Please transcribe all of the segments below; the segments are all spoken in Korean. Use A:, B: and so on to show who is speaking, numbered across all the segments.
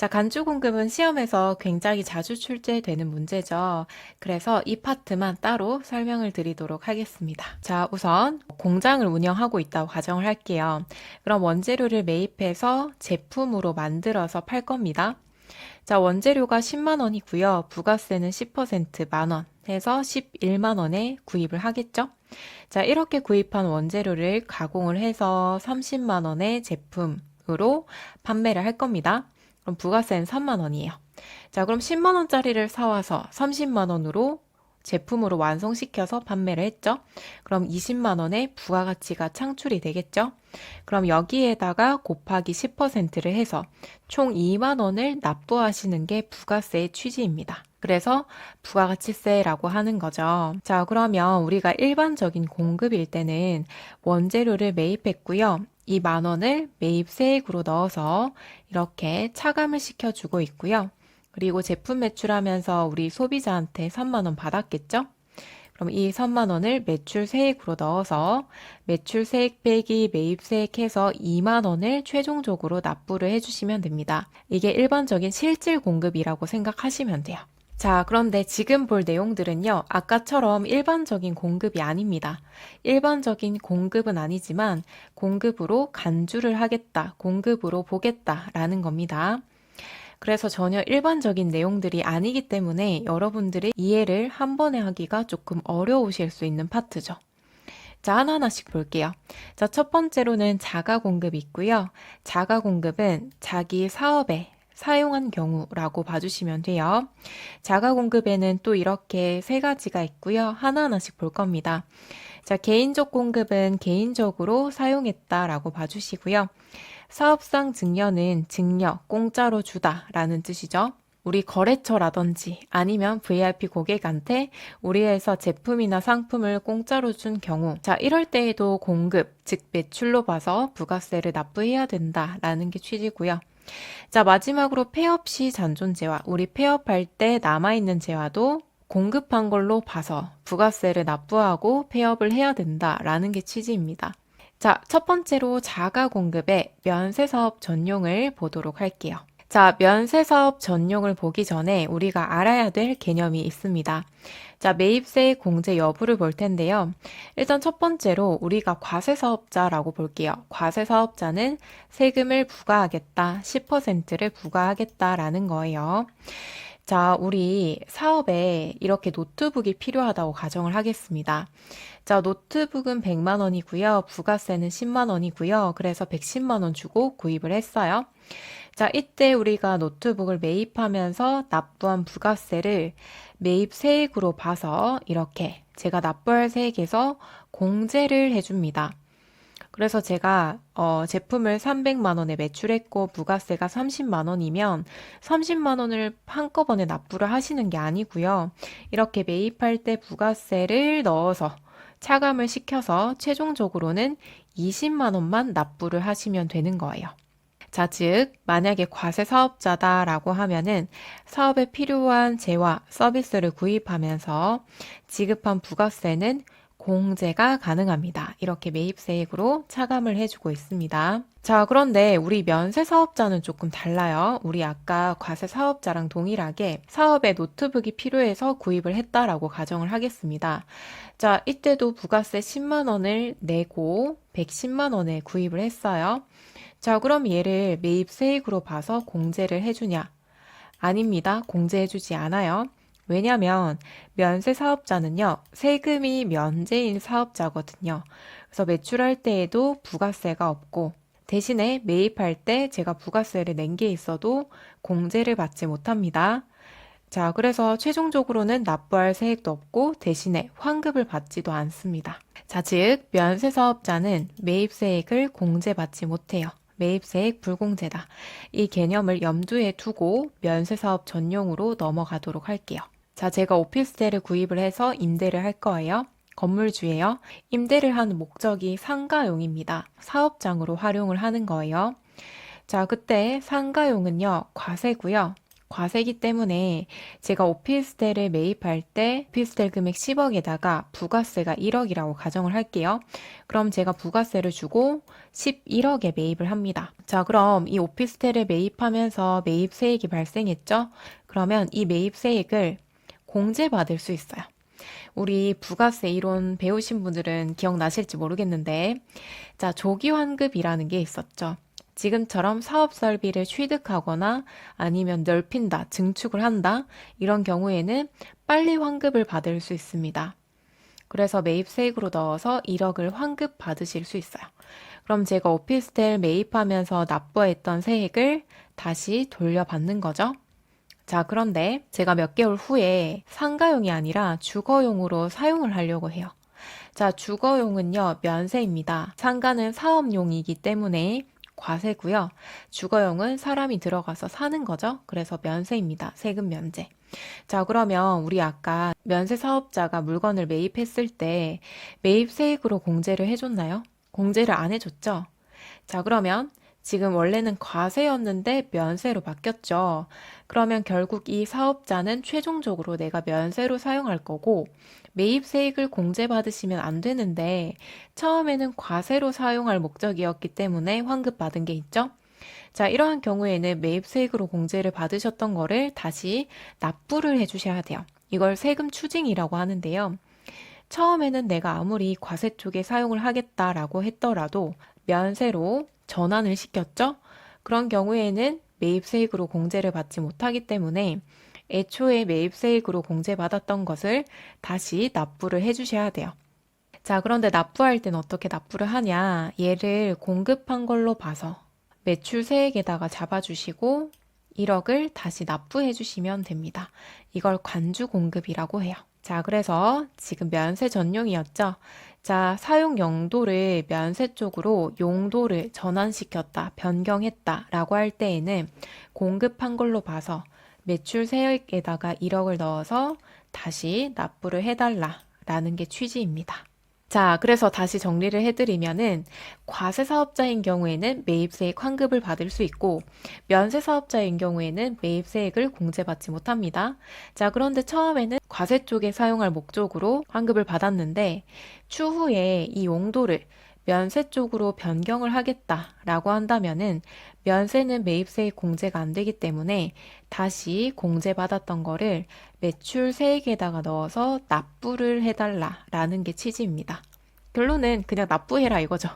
A: 자, 간주 공급은 시험에서 굉장히 자주 출제되는 문제죠. 그래서 이 파트만 따로 설명을 드리도록 하겠습니다. 자, 우선 공장을 운영하고 있다고 가정을 할게요. 그럼 원재료를 매입해서 제품으로 만들어서 팔 겁니다. 자, 원재료가 10만 원이고요. 부가세는 10% 만 원 해서 11만 원에 구입을 하겠죠? 자, 이렇게 구입한 원재료를 가공을 해서 30만 원의 제품으로 판매를 할 겁니다. 그럼 부가세는 3만 원이에요. 자, 그럼 10만 원짜리를 사와서 30만 원으로 제품으로 완성시켜서 판매를 했죠. 그럼 20만 원의 부가가치가 창출이 되겠죠. 그럼 여기에다가 곱하기 10%를 해서 총 2만 원을 납부하시는 게 부가세의 취지입니다. 그래서 부가가치세라고 하는 거죠. 자, 그러면 우리가 일반적인 공급일 때는 원재료를 매입했고요. 이 만 원을 매입세액으로 넣어서 이렇게 차감을 시켜주고 있고요. 그리고 제품 매출하면서 우리 소비자한테 3만 원 받았겠죠? 그럼 이 3만 원을 매출 세액으로 넣어서 매출 세액 빼기 매입세액 해서 2만 원을 최종적으로 납부를 해주시면 됩니다. 이게 일반적인 실질 공급이라고 생각하시면 돼요. 자, 그런데 지금 볼 내용들은요, 아까처럼 일반적인 공급이 아닙니다. 일반적인 공급은 아니지만 공급으로 간주를 하겠다, 공급으로 보겠다라는 겁니다. 그래서 전혀 일반적인 내용들이 아니기 때문에 여러분들이 이해를 한 번에 하기가 조금 어려우실 수 있는 파트죠. 자, 하나하나씩 볼게요. 자, 첫 번째로는 자가 공급이 있고요. 자가 공급은 자기 사업에 사용한 경우라고 봐주시면 돼요. 자가 공급에는 또 이렇게 세 가지가 있고요. 하나하나씩 볼 겁니다. 자, 개인적 공급은 개인적으로 사용했다라고 봐주시고요. 사업상 증여는 증여, 공짜로 주다라는 뜻이죠. 우리 거래처라든지 아니면 VIP 고객한테 우리에서 제품이나 상품을 공짜로 준 경우, 자, 이럴 때에도 공급, 즉 매출로 봐서 부가세를 납부해야 된다라는 게 취지고요. 자, 마지막으로 폐업 시 잔존재화, 우리 폐업할 때 남아있는 재화도 공급한 걸로 봐서 부가세를 납부하고 폐업을 해야 된다라는 게 취지입니다. 자, 첫 번째로 자가 공급의 면세사업 전용을 보도록 할게요. 자, 면세사업 전용을 보기 전에 우리가 알아야 될 개념이 있습니다. 자, 매입세 공제 여부를 볼 텐데요. 일단 첫 번째로 우리가 과세사업자라고 볼게요. 과세사업자는 세금을 부과하겠다, 10%를 부과하겠다라는 거예요. 자, 우리 사업에 이렇게 노트북이 필요하다고 가정을 하겠습니다. 자, 노트북은 100만 원이고요. 부가세는 10만 원이고요. 그래서 110만 원 주고 구입을 했어요. 자, 이때 우리가 노트북을 매입하면서 납부한 부가세를 매입세액으로 봐서 이렇게 제가 납부할 세액에서 공제를 해줍니다. 그래서 제가 제품을 300만 원에 매출했고 부가세가 30만 원이면 30만 원을 한꺼번에 납부를 하시는 게 아니고요. 이렇게 매입할 때 부가세를 넣어서 차감을 시켜서 최종적으로는 20만 원만 납부를 하시면 되는 거예요. 자, 즉 만약에 과세 사업자다라고 하면은 사업에 필요한 재화, 서비스를 구입하면서 지급한 부가세는 공제가 가능합니다. 이렇게 매입세액으로 차감을 해주고 있습니다. 자, 그런데 우리 면세 사업자는 조금 달라요. 우리 아까 과세 사업자랑 동일하게 사업에 노트북이 필요해서 구입을 했다라고 가정을 하겠습니다. 자, 이때도 부가세 10만 원을 내고 110만 원에 구입을 했어요. 자, 그럼 얘를 매입세액으로 봐서 공제를 해주냐? 아닙니다. 공제해주지 않아요. 왜냐면 면세 사업자는요, 세금이 면제인 사업자거든요. 그래서 매출할 때에도 부가세가 없고, 대신에 매입할 때 제가 부가세를 낸 게 있어도 공제를 받지 못합니다. 자, 그래서 최종적으로는 납부할 세액도 없고 대신에 환급을 받지도 않습니다. 자, 즉 면세 사업자는 매입세액을 공제받지 못해요. 매입세액 불공제다. 이 개념을 염두에 두고 면세사업 전용으로 넘어가도록 할게요. 자, 제가 오피스텔을 구입을 해서 임대를 할 거예요. 건물주예요. 임대를 하는 목적이 상가용입니다. 사업장으로 활용을 하는 거예요. 자, 그때 상가용은요, 과세고요. 과세기 때문에 제가 오피스텔을 매입할 때 오피스텔 금액 10억에다가 부가세가 1억이라고 가정을 할게요. 그럼 제가 부가세를 주고 11억에 매입을 합니다. 자, 그럼 이 오피스텔을 매입하면서 매입세액이 발생했죠? 그러면 이 매입세액을 공제받을 수 있어요. 우리 부가세 이론 배우신 분들은 기억나실지 모르겠는데, 자, 조기환급이라는 게 있었죠. 지금처럼 사업 설비를 취득하거나 아니면 넓힌다, 증축을 한다, 이런 경우에는 빨리 환급을 받을 수 있습니다. 그래서 매입세액으로 넣어서 1억을 환급 받으실 수 있어요. 그럼 제가 오피스텔 매입하면서 납부했던 세액을 다시 돌려받는 거죠. 자, 그런데 제가 몇 개월 후에 상가용이 아니라 주거용으로 사용을 하려고 해요. 자, 주거용은요, 면세입니다. 상가는 사업용이기 때문에 과세고요. 주거용은 사람이 들어가서 사는 거죠. 그래서 면세입니다. 세금 면제. 자, 그러면 우리 아까 면세 사업자가 물건을 매입했을 때 매입세액으로 공제를 해줬나요? 공제를 안 해줬죠? 자, 그러면 지금 원래는 과세였는데 면세로 바뀌었죠. 그러면 결국 이 사업자는 최종적으로 내가 면세로 사용할 거고 매입세액을 공제받으시면 안 되는데 처음에는 과세로 사용할 목적이었기 때문에 환급받은 게 있죠. 자, 이러한 경우에는 매입세액으로 공제를 받으셨던 거를 다시 납부를 해주셔야 돼요. 이걸 세금 추징이라고 하는데요. 처음에는 내가 아무리 과세 쪽에 사용을 하겠다라고 했더라도 면세로 전환을 시켰죠? 그런 경우에는 매입세액으로 공제를 받지 못하기 때문에 애초에 매입세액으로 공제받았던 것을 다시 납부를 해주셔야 돼요. 자, 그런데 납부할 땐 어떻게 납부를 하냐? 얘를 공급한 걸로 봐서 매출세액에다가 잡아주시고 1억을 다시 납부해 주시면 됩니다. 이걸 관주공급이라고 해요. 자, 그래서 지금 면세 전용이었죠? 자, 사용 용도를 면세 쪽으로 용도를 전환시켰다, 변경했다 라고 할 때에는 공급한 걸로 봐서 매출세액에다가 1억을 넣어서 다시 납부를 해달라 라는 게 취지입니다. 자, 그래서 다시 정리를 해드리면은 과세 사업자인 경우에는 매입세액 환급을 받을 수 있고 면세 사업자인 경우에는 매입세액을 공제받지 못합니다. 자, 그런데 처음에는 과세 쪽에 사용할 목적으로 환급을 받았는데 추후에 이 용도를 면세 쪽으로 변경을 하겠다라고 한다면은 면세는 매입세액 공제가 안 되기 때문에 다시 공제받았던 거를 매출세액에다가 넣어서 납부를 해달라라는 게 취지입니다. 결론은 그냥 납부해라 이거죠.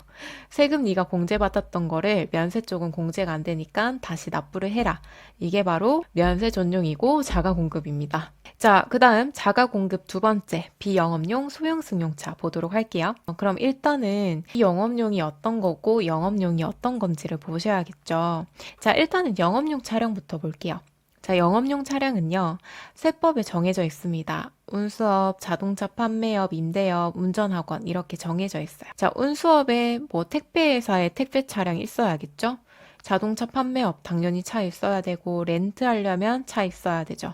A: 세금 네가 공제받았던 거를 면세 쪽은 공제가 안 되니까 다시 납부를 해라. 이게 바로 면세 전용이고 자가공급입니다. 자, 그 다음 자가공급 두 번째 비영업용 소형 승용차 보도록 할게요. 그럼 일단은 비영업용이 어떤 거고 영업용이 어떤 건지를 보셔야겠죠. 자, 일단은 영업용 차량부터 볼게요. 자, 영업용 차량은요, 세법에 정해져 있습니다. 운수업, 자동차 판매업, 임대업, 운전학원 이렇게 정해져 있어요. 자, 운수업에 뭐 택배회사에 택배 차량이 있어야겠죠? 자동차 판매업 당연히 차 있어야 되고 렌트하려면 차 있어야 되죠.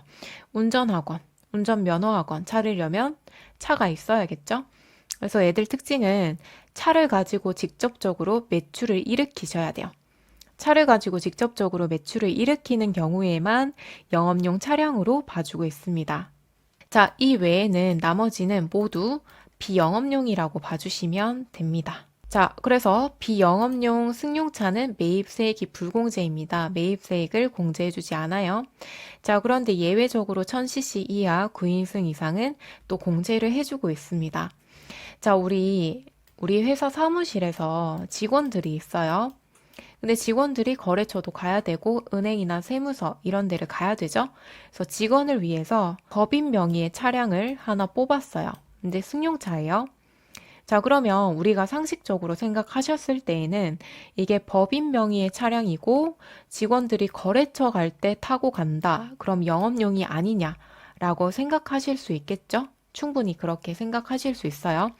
A: 운전학원, 운전면허학원 차리려면 차가 있어야겠죠? 그래서 애들 특징은 차를 가지고 직접적으로 매출을 일으키셔야 돼요. 차를 가지고 직접적으로 매출을 일으키는 경우에만 영업용 차량으로 봐주고 있습니다. 자, 이 외에는 나머지는 모두 비영업용이라고 봐주시면 됩니다. 자, 그래서 비영업용 승용차는 매입세액이 불공제입니다. 매입세액을 공제해주지 않아요. 자, 그런데 예외적으로 1000cc 이하 9인승 이상은 또 공제를 해주고 있습니다. 자, 우리 회사 사무실에서 직원들이 있어요. 근데 직원들이 거래처도 가야 되고 은행이나 세무서 이런 데를 가야 되죠. 그래서 직원을 위해서 법인 명의의 차량을 하나 뽑았어요. 근데 승용차예요. 자, 그러면 우리가 상식적으로 생각하셨을 때에는 이게 법인 명의의 차량이고 직원들이 거래처 갈 때 타고 간다. 그럼 영업용이 아니냐라고 생각하실 수 있겠죠? 충분히 그렇게 생각하실 수 있어요.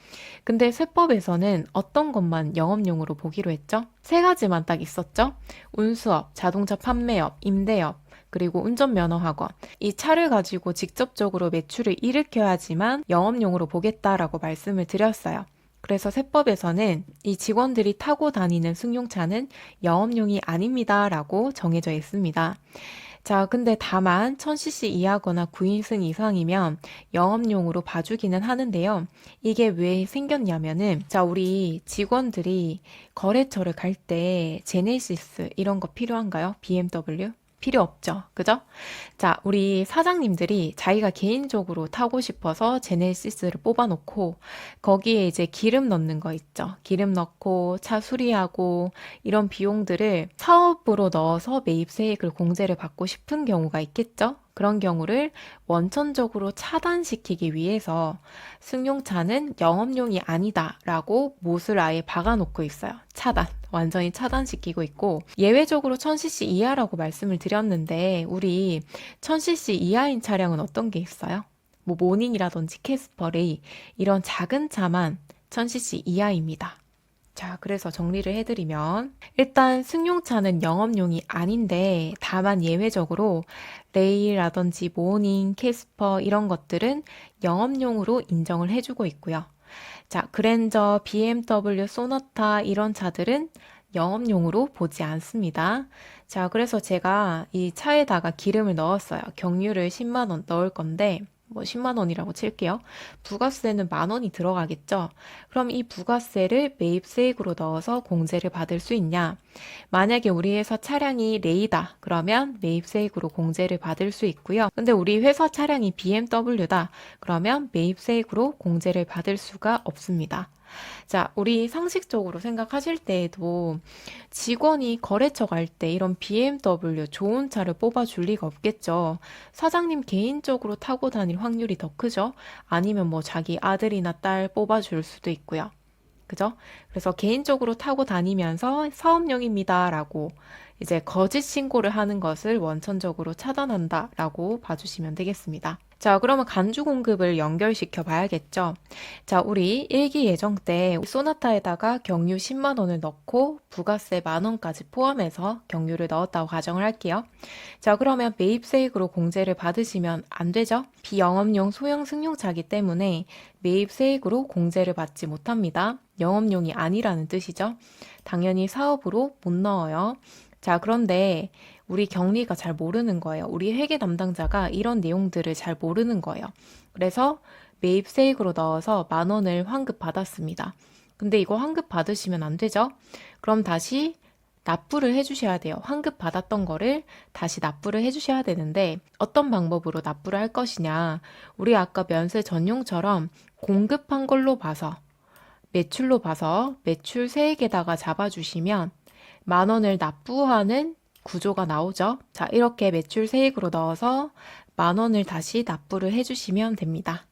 A: 근데 세법에서는 어떤 것만 영업용으로 보기로 했죠? 세 가지만 딱 있었죠? 운수업, 자동차 판매업, 임대업, 그리고 운전면허학원. 이 차를 가지고 직접적으로 매출을 일으켜야지만 영업용으로 보겠다라고 말씀을 드렸어요. 그래서 세법에서는 이 직원들이 타고 다니는 승용차는 영업용이 아닙니다라고 정해져 있습니다. 자, 근데 다만 1000cc 이하거나 9인승 이상이면 영업용으로 봐주기는 하는데요. 이게 왜 생겼냐면은, 자, 우리 직원들이 거래처를 갈 때 제네시스 이런 거 필요한가요? BMW? 필요 없죠. 그죠? 자, 우리 사장님들이 자기가 개인적으로 타고 싶어서 제네시스를 뽑아놓고 거기에 이제 기름 넣는 거 있죠. 기름 넣고 차 수리하고 이런 비용들을 사업으로 넣어서 매입세액을 공제를 받고 싶은 경우가 있겠죠. 그런 경우를 원천적으로 차단시키기 위해서 승용차는 영업용이 아니다라고 못을 아예 박아놓고 있어요. 차단. 완전히 차단시키고 있고 예외적으로 1000cc 이하라고 말씀을 드렸는데 우리 1000cc 이하인 차량은 어떤 게 있어요? 뭐 모닝이라든지 캐스퍼레이 이런 작은 차만 1000cc 이하입니다. 자, 그래서 정리를 해드리면 일단 승용차는 영업용이 아닌데 다만 예외적으로 레이라든지 모닝, 캐스퍼 이런 것들은 영업용으로 인정을 해주고 있고요. 자, 그랜저, BMW, 소나타 이런 차들은 영업용으로 보지 않습니다. 자, 그래서 제가 이 차에다가 기름을 넣었어요. 경유를 10만 원 넣을 건데 뭐 10만 원이라고 칠게요. 부가세는 만 원이 들어가겠죠. 그럼 이 부가세를 매입세액으로 넣어서 공제를 받을 수 있냐? 만약에 우리 회사 차량이 레이다. 그러면 매입세액으로 공제를 받을 수 있고요. 근데 우리 회사 차량이 BMW다. 그러면 매입세액으로 공제를 받을 수가 없습니다. 자, 우리 상식적으로 생각하실 때에도 직원이 거래처 갈 때 이런 BMW 좋은 차를 뽑아줄 리가 없겠죠. 사장님 개인적으로 타고 다닐 확률이 더 크죠? 아니면 뭐 자기 아들이나 딸 뽑아줄 수도 있고요. 그죠? 그래서 개인적으로 타고 다니면서 사업용입니다라고 이제 거짓 신고를 하는 것을 원천적으로 차단한다라고 봐주시면 되겠습니다. 자, 그러면 간주 공급을 연결시켜 봐야겠죠. 자, 우리 일기 예정 때 소나타에다가 경유 10만 원을 넣고 부가세 만 원까지 포함해서 경유를 넣었다고 가정을 할게요. 자, 그러면 매입세액으로 공제를 받으시면 안 되죠? 비영업용 소형 승용차이기 때문에 매입세액으로 공제를 받지 못합니다. 영업용이 아니라는 뜻이죠. 당연히 사업으로 못 넣어요. 자, 그런데 우리 경리가 잘 모르는 거예요. 우리 회계 담당자가 이런 내용들을 잘 모르는 거예요. 그래서 매입세액으로 넣어서 만 원을 환급 받았습니다. 근데 이거 환급 받으시면 안 되죠? 그럼 다시 납부를 해주셔야 돼요. 환급 받았던 거를 다시 납부를 해주셔야 되는데 어떤 방법으로 납부를 할 것이냐. 우리 아까 면세 전용처럼 공급한 걸로 봐서 매출로 봐서 매출 세액에다가 잡아주시면 만 원을 납부하는 구조가 나오죠. 자, 이렇게 매출 세액으로 넣어서 만 원을 다시 납부를 해주시면 됩니다.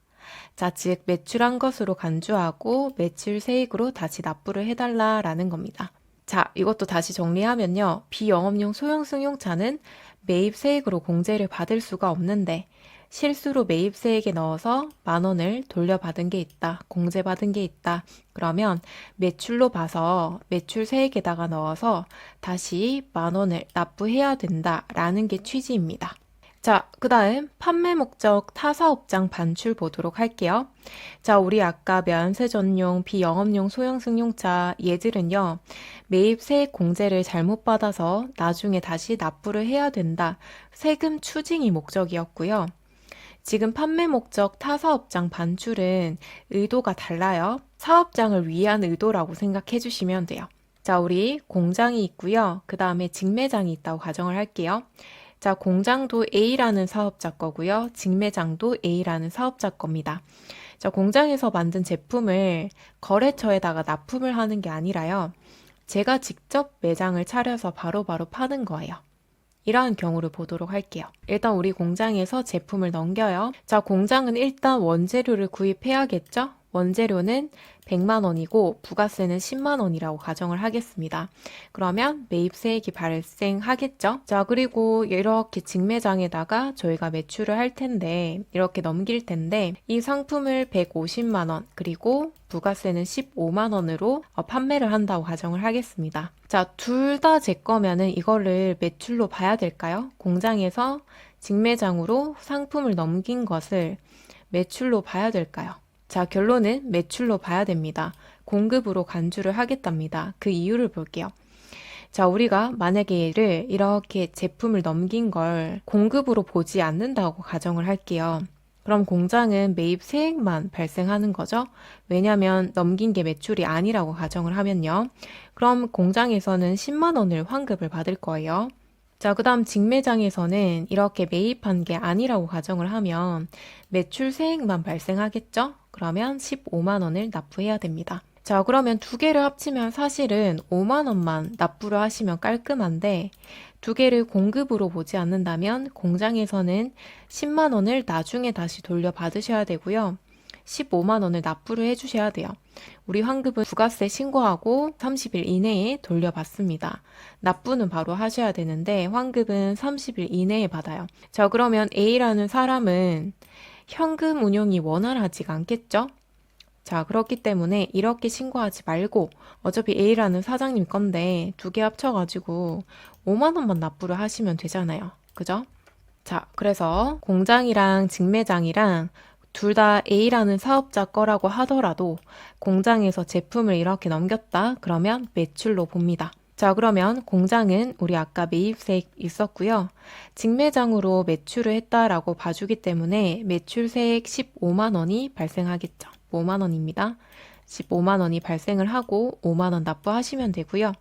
A: 자, 즉 매출한 것으로 간주하고 매출 세액으로 다시 납부를 해달라라는 겁니다. 자, 이것도 다시 정리하면요. 비영업용 소형 승용차는 매입 세액으로 공제를 받을 수가 없는데 실수로 매입세액에 넣어서 만 원을 돌려받은 게 있다, 공제받은 게 있다. 그러면 매출로 봐서 매출 세액에다가 넣어서 다시 만 원을 납부해야 된다라는 게 취지입니다. 자, 그 다음 판매 목적 타사업장 반출 보도록 할게요. 자, 우리 아까 면세 전용 비영업용 소형 승용차 얘들은요. 매입 세액 공제를 잘못 받아서 나중에 다시 납부를 해야 된다. 세금 추징이 목적이었고요. 지금 판매 목적 타사업장 반출은 의도가 달라요. 사업장을 위한 의도라고 생각해 주시면 돼요. 자, 우리 공장이 있고요. 그 다음에 직매장이 있다고 가정을 할게요. 자, 공장도 A라는 사업자 거고요. 직매장도 A라는 사업자 겁니다. 자, 공장에서 만든 제품을 거래처에다가 납품을 하는 게 아니라요. 제가 직접 매장을 차려서 바로바로 파는 거예요. 이러한 경우를 보도록 할게요. 일단 우리 공장에서 제품을 넘겨요. 자, 공장은 일단 원재료를 구입해야겠죠? 원재료는 100만 원이고 부가세는 10만 원이라고 가정을 하겠습니다. 그러면 매입세액이 발생하겠죠? 자, 그리고 이렇게 직매장에다가 저희가 매출을 할 텐데 이렇게 넘길 텐데 이 상품을 150만 원 그리고 부가세는 15만 원으로 판매를 한다고 가정을 하겠습니다. 자, 둘 다 제 거면은 이거를 매출로 봐야 될까요? 공장에서 직매장으로 상품을 넘긴 것을 매출로 봐야 될까요? 자, 결론은 매출로 봐야 됩니다. 공급으로 간주를 하겠답니다. 그 이유를 볼게요. 자, 우리가 만약에 얘를 이렇게 제품을 넘긴 걸 공급으로 보지 않는다고 가정을 할게요. 그럼 공장은 매입 세액만 발생하는 거죠. 왜냐하면 넘긴 게 매출이 아니라고 가정을 하면요. 그럼 공장에서는 10만 원을 환급을 받을 거예요. 자, 그 다음 직매장에서는 이렇게 매입한 게 아니라고 가정을 하면 매출 세액만 발생하겠죠? 그러면 15만 원을 납부해야 됩니다. 자, 그러면 두 개를 합치면 사실은 5만 원만 납부를 하시면 깔끔한데 두 개를 공급으로 보지 않는다면 공장에서는 10만 원을 나중에 다시 돌려받으셔야 되고요. 15만 원을 납부를 해주셔야 돼요. 우리 환급은 부가세 신고하고 30일 이내에 돌려받습니다. 납부는 바로 하셔야 되는데 환급은 30일 이내에 받아요. 자, 그러면 A라는 사람은 현금 운용이 원활하지가 않겠죠? 자, 그렇기 때문에 이렇게 신고하지 말고 어차피 A라는 사장님 건데 두 개 합쳐가지고 5만 원만 납부를 하시면 되잖아요. 그죠? 자, 그래서 공장이랑 직매장이랑 둘 다 A라는 사업자 거라고 하더라도 공장에서 제품을 이렇게 넘겼다 그러면 매출로 봅니다. 자, 그러면 공장은 우리 아까 매입세액 있었고요. 직매장으로 매출을 했다라고 봐주기 때문에 매출세액 15만 원이 발생하겠죠. 5만 원입니다. 15만 원이 발생을 하고 5만 원 납부하시면 되고요.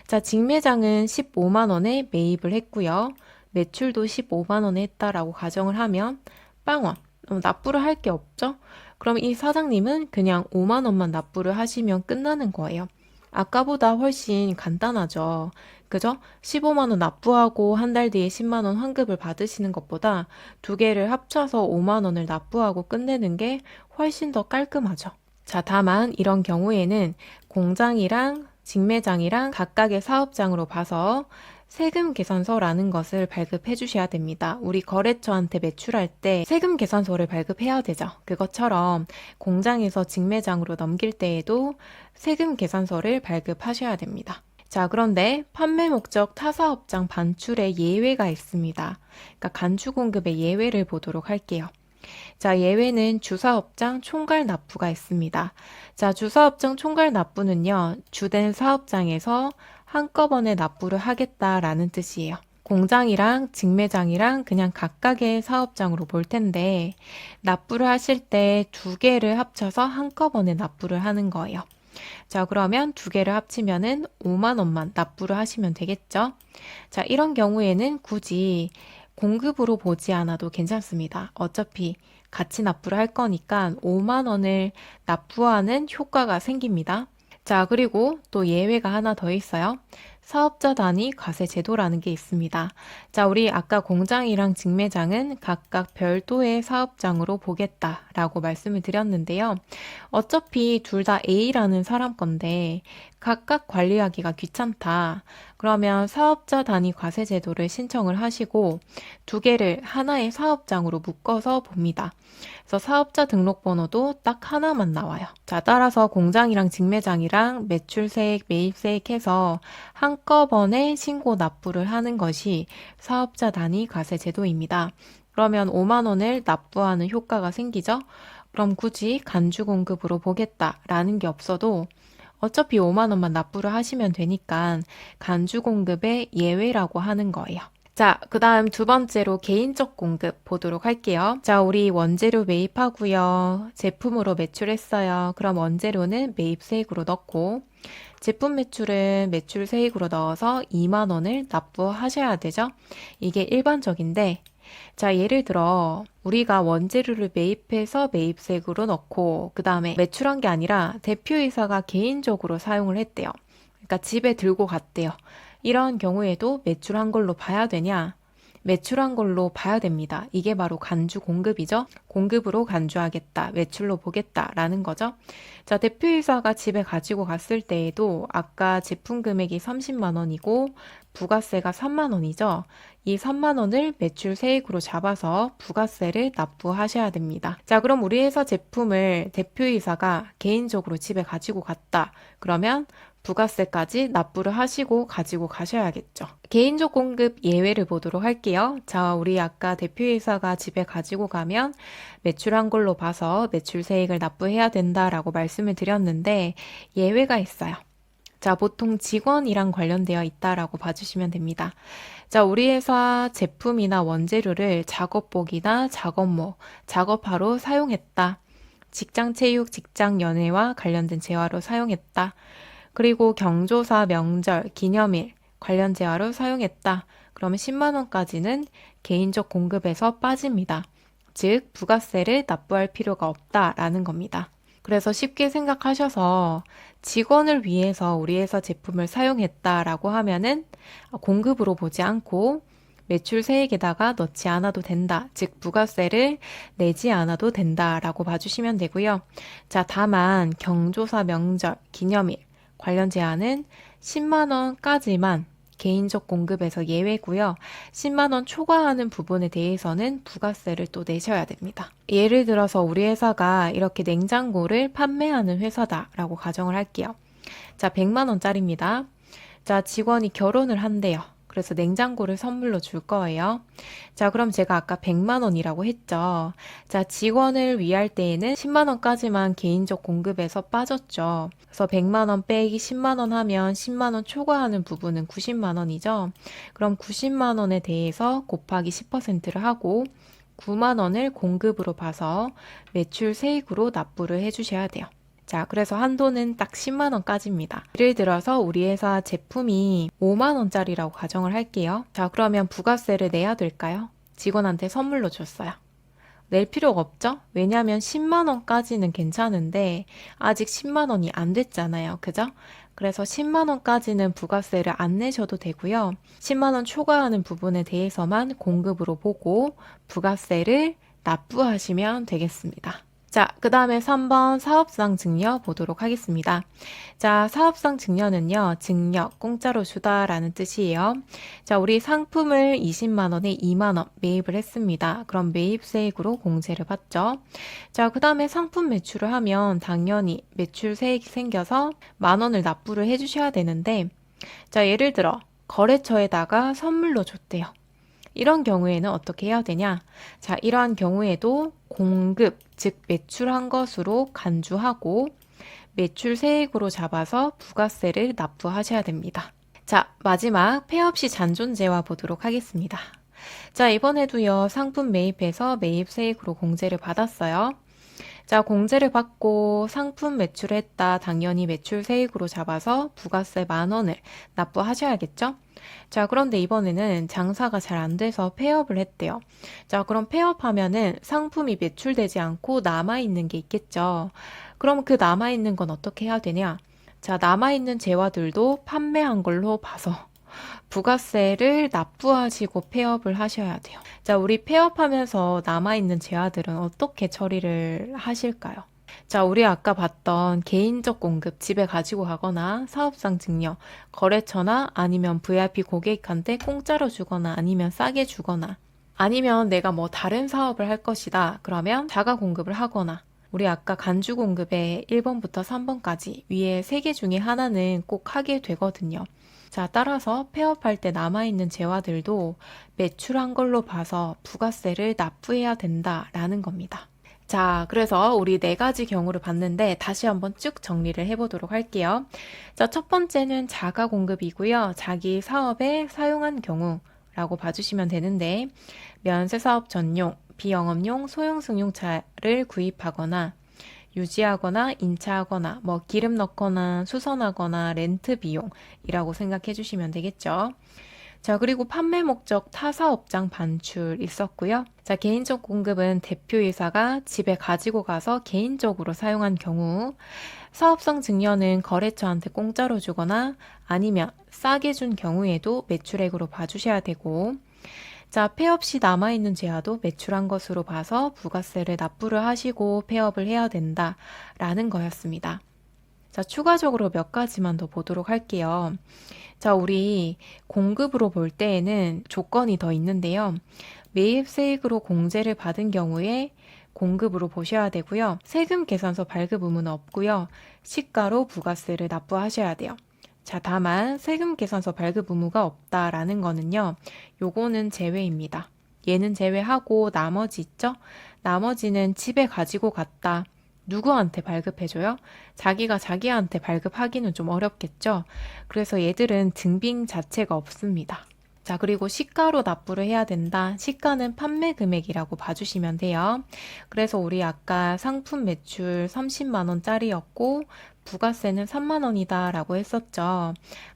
A: 자, 직매장은 15만 원에 매입을 했고요. 매출도 15만 원에 했다라고 가정을 하면 빵원. 납부를 할 게 없죠? 그럼 이 사장님은 그냥 5만 원만 납부를 하시면 끝나는 거예요. 아까보다 훨씬 간단하죠. 그죠? 15만 원 납부하고 한 달 뒤에 10만 원 환급을 받으시는 것보다 두 개를 합쳐서 5만 원을 납부하고 끝내는 게 훨씬 더 깔끔하죠. 자, 다만 이런 경우에는 공장이랑 직매장이랑 각각의 사업장으로 봐서 세금 계산서라는 것을 발급해 주셔야 됩니다. 우리 거래처한테 매출할 때 세금 계산서를 발급해야 되죠. 그것처럼 공장에서 직매장으로 넘길 때에도 세금 계산서를 발급하셔야 됩니다. 자, 그런데 판매 목적 타사업장 반출에 예외가 있습니다. 그러니까 간주 공급의 예외를 보도록 할게요. 자, 예외는 주사업장 총괄 납부가 있습니다. 자, 주사업장 총괄 납부는요, 주된 사업장에서 한꺼번에 납부를 하겠다라는 뜻이에요. 공장이랑 직매장이랑 그냥 각각의 사업장으로 볼 텐데, 납부를 하실 때 두 개를 합쳐서 한꺼번에 납부를 하는 거예요. 자, 그러면 두 개를 합치면은 5만 원만 납부를 하시면 되겠죠? 자, 이런 경우에는 굳이 공급으로 보지 않아도 괜찮습니다. 어차피 같이 납부를 할 거니까 5만 원을 납부하는 효과가 생깁니다. 자, 그리고 또 예외가 하나 더 있어요. 사업자 단위 과세 제도라는 게 있습니다. 자, 우리 아까 공장이랑 직매장은 각각 별도의 사업장으로 보겠다라고 말씀을 드렸는데요. 어차피 둘 다 A라는 사람 건데 각각 관리하기가 귀찮다. 그러면 사업자 단위 과세 제도를 신청을 하시고 두 개를 하나의 사업장으로 묶어서 봅니다. 그래서 사업자 등록번호도 딱 하나만 나와요. 자, 따라서 공장이랑 직매장이랑 매출세액, 매입세액 해서 한꺼번에 신고 납부를 하는 것이 사업자 단위 과세 제도입니다. 그러면 5만 원을 납부하는 효과가 생기죠? 그럼 굳이 간주 공급으로 보겠다라는 게 없어도 어차피 5만 원만 납부를 하시면 되니까 간주 공급의 예외라고 하는 거예요. 자, 그 다음 두 번째로 개인적 공급 보도록 할게요. 자, 우리 원재료 매입하고요. 제품으로 매출했어요. 그럼 원재료는 매입세액으로 넣고 제품 매출은 매출세액으로 넣어서 2만 원을 납부하셔야 되죠. 이게 일반적인데 자, 예를 들어 우리가 원재료를 매입해서 매입세액으로 넣고 그 다음에 매출한 게 아니라 대표이사가 개인적으로 사용을 했대요. 그러니까 집에 들고 갔대요. 이런 경우에도 매출한 걸로 봐야 되냐? 매출한 걸로 봐야 됩니다. 이게 바로 간주 공급이죠. 공급으로 간주하겠다, 매출로 보겠다라는 거죠. 자, 대표이사가 집에 가지고 갔을 때에도 아까 제품 금액이 30만 원이고 부가세가 3만 원이죠. 이 3만 원을 매출 세액으로 잡아서 부가세를 납부하셔야 됩니다. 자, 그럼 우리 회사 제품을 대표이사가 개인적으로 집에 가지고 갔다. 그러면 부가세까지 납부를 하시고 가지고 가셔야겠죠. 개인적 공급 예외를 보도록 할게요. 자, 우리 아까 대표이사가 집에 가지고 가면 매출한 걸로 봐서 매출세액을 납부해야 된다라고 말씀을 드렸는데 예외가 있어요. 자, 보통 직원이랑 관련되어 있다라고 봐주시면 됩니다. 자, 우리 회사 제품이나 원재료를 작업복이나 작업모, 작업화로 사용했다. 직장 체육, 직장 연회와 관련된 재화로 사용했다. 그리고 경조사, 명절, 기념일 관련 재화로 사용했다. 그러면 10만 원까지는 개인적 공급에서 빠집니다. 즉, 부가세를 납부할 필요가 없다라는 겁니다. 그래서 쉽게 생각하셔서 직원을 위해서 우리 회사 제품을 사용했다라고 하면은 공급으로 보지 않고 매출 세액에다가 넣지 않아도 된다. 즉, 부가세를 내지 않아도 된다라고 봐주시면 되고요. 자, 다만 경조사, 명절, 기념일 관련 제한은 10만 원까지만 개인적 공급에서 예외고요. 10만 원 초과하는 부분에 대해서는 부가세를 또 내셔야 됩니다. 예를 들어서 우리 회사가 이렇게 냉장고를 판매하는 회사다라고 가정을 할게요. 자, 100만 원짜리입니다. 자, 직원이 결혼을 한대요. 그래서 냉장고를 선물로 줄 거예요. 자, 그럼 제가 아까 100만 원이라고 했죠. 자, 직원을 위할 때에는 10만 원까지만 개인적 공급에서 빠졌죠. 그래서 100만 원 빼기 10만 원 하면 10만 원 초과하는 부분은 90만 원이죠. 그럼 90만 원에 대해서 곱하기 10%를 하고 9만 원을 공급으로 봐서 매출 세액으로 납부를 해주셔야 돼요. 자, 그래서 한도는 딱 10만 원까지입니다. 예를 들어서 우리 회사 제품이 5만 원짜리라고 가정을 할게요. 자, 그러면 부가세를 내야 될까요? 직원한테 선물로 줬어요. 낼 필요가 없죠? 왜냐하면 10만 원까지는 괜찮은데 아직 10만 원이 안 됐잖아요. 그죠? 그래서 10만 원까지는 부가세를 안 내셔도 되고요. 10만 원 초과하는 부분에 대해서만 공급으로 보고 부가세를 납부하시면 되겠습니다. 자, 그 다음에 3번 사업상 증여 보도록 하겠습니다. 자, 사업상 증여는요, 증여, 공짜로 주다라는 뜻이에요. 자, 우리 상품을 20만 원에 2만 원 매입을 했습니다. 그럼 매입세액으로 공제를 받죠. 자, 그 다음에 상품 매출을 하면 당연히 매출 세액이 생겨서 만 원을 납부를 해주셔야 되는데, 자, 예를 들어 거래처에다가 선물로 줬대요. 이런 경우에는 어떻게 해야 되냐? 자, 이러한 경우에도 공급, 즉 매출한 것으로 간주하고 매출 세액으로 잡아서 부가세를 납부하셔야 됩니다. 자, 마지막 폐업 시 잔존재화 보도록 하겠습니다. 자, 이번에도요, 상품 매입해서 매입세액으로 공제를 받았어요. 자, 공제를 받고 상품 매출을 했다. 당연히 매출 세액으로 잡아서 부가세 만 원을 납부하셔야겠죠? 자, 그런데 이번에는 장사가 잘 안 돼서 폐업을 했대요. 자, 그럼 폐업하면은 상품이 매출되지 않고 남아있는 게 있겠죠. 그럼 그 남아있는 건 어떻게 해야 되냐? 자, 남아있는 재화들도 판매한 걸로 봐서 부가세를 납부하시고 폐업을 하셔야 돼요. 자, 우리 폐업하면서 남아있는 재화들은 어떻게 처리를 하실까요? 자, 우리 아까 봤던 개인적 공급 집에 가지고 가거나 사업상 증여, 거래처나 아니면 VIP 고객한테 공짜로 주거나 아니면 싸게 주거나 아니면 내가 뭐 다른 사업을 할 것이다. 그러면 자가 공급을 하거나 우리 아까 간주 공급에 1번부터 3번까지 위에 3개 중에 하나는 꼭 하게 되거든요. 자, 따라서 폐업할 때 남아있는 재화들도 매출한 걸로 봐서 부가세를 납부해야 된다라는 겁니다. 자, 그래서 우리 4가지 경우를 봤는데 다시 한번 쭉 정리를 해보도록 할게요. 자, 첫 번째는 자가 공급이고요. 자기 사업에 사용한 경우라고 봐주시면 되는데 면세사업 전용, 비영업용 소형 승용차를 구입하거나 유지하거나 인차하거나 뭐 기름 넣거나 수선하거나 렌트 비용이라고 생각해 주시면 되겠죠. 자, 그리고 판매 목적 타사업장 반출 있었고요. 자, 개인적 공급은 대표이사가 집에 가지고 가서 개인적으로 사용한 경우, 사업성 증여는 거래처한테 공짜로 주거나 아니면 싸게 준 경우에도 매출액으로 봐주셔야 되고, 자, 폐업 시 남아있는 재화도 매출한 것으로 봐서 부가세를 납부를 하시고 폐업을 해야 된다라는 거였습니다. 자, 추가적으로 몇 가지만 더 보도록 할게요. 자, 우리 공급으로 볼 때에는 조건이 더 있는데요. 매입세액으로 공제를 받은 경우에 공급으로 보셔야 되고요. 세금 계산서 발급 의무는 없고요. 시가로 부가세를 납부하셔야 돼요. 자, 다만 세금 계산서 발급 의무가 없다라는 거는요. 요거는 제외입니다. 얘는 제외하고 나머지 있죠? 나머지는 집에 가지고 갔다. 누구한테 발급해줘요? 자기가 자기한테 발급하기는 좀 어렵겠죠? 그래서 얘들은 증빙 자체가 없습니다. 자, 그리고 시가로 납부를 해야 된다. 시가는 판매 금액이라고 봐주시면 돼요. 그래서 우리 아까 상품 매출 30만 원짜리였고 부가세는 3만 원이다 라고 했었죠.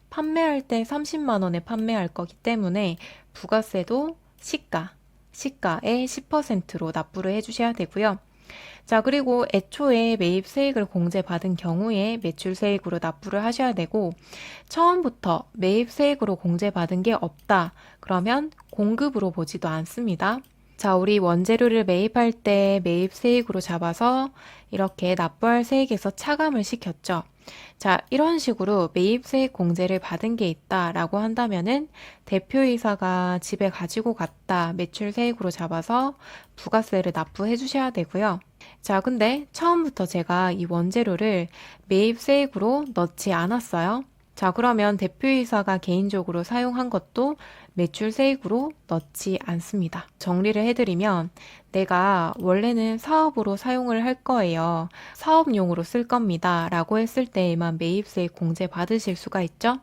A: 판매할 때 30만 원에 판매할 거기 때문에 부가세도 시가의 10%로 납부를 해주셔야 되고요. 자, 그리고 애초에 매입 세액을 공제받은 경우에 매출 세액으로 납부를 하셔야 되고, 처음부터 매입 세액으로 공제받은 게 없다. 그러면 공급으로 보지도 않습니다. 자, 우리 원재료를 매입할 때 매입 세액으로 잡아서 이렇게 납부할 세액에서 차감을 시켰죠. 자, 이런 식으로 매입세액 공제를 받은 게 있다라고 한다면은 대표이사가 집에 가지고 갔다 매출세액으로 잡아서 부가세를 납부해 주셔야 되고요. 자, 근데 처음부터 제가 이 원재료를 매입세액으로 넣지 않았어요. 자, 그러면 대표이사가 개인적으로 사용한 것도 매출세액으로 넣지 않습니다. 정리를 해드리면 내가 원래는 사업으로 사용을 할 거예요. 사업용으로 쓸 겁니다. 라고 했을 때에만 매입세액 공제 받으실 수가 있죠.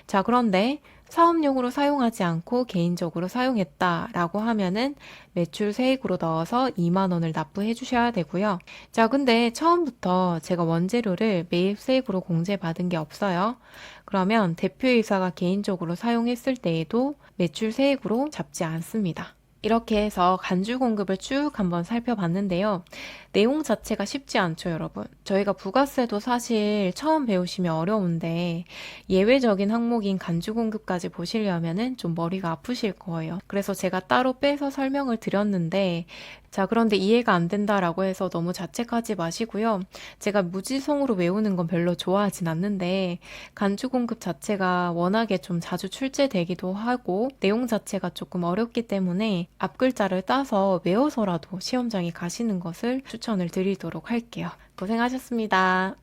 A: 자, 그런데 사업용으로 사용하지 않고 개인적으로 사용했다라고 하면은 매출세액으로 넣어서 2만 원을 납부해 주셔야 되고요. 자, 근데 처음부터 제가 원재료를 매입세액으로 공제받은 게 없어요. 그러면 대표이사가 개인적으로 사용했을 때에도 매출세액으로 잡지 않습니다. 이렇게 해서 간주 공급을 쭉 한번 살펴봤는데요. 내용 자체가 쉽지 않죠, 여러분. 저희가 부가세도 사실 처음 배우시면 어려운데 예외적인 항목인 간주 공급까지 보시려면은 좀 머리가 아프실 거예요. 그래서 제가 따로 빼서 설명을 드렸는데 자, 그런데 이해가 안 된다라고 해서 너무 자책하지 마시고요. 제가 무지성으로 외우는 건 별로 좋아하진 않는데 간주 공급 자체가 워낙에 좀 자주 출제되기도 하고 내용 자체가 조금 어렵기 때문에 앞글자를 따서 외워서라도 시험장에 가시는 것을 추천을 드리도록 할게요. 고생하셨습니다.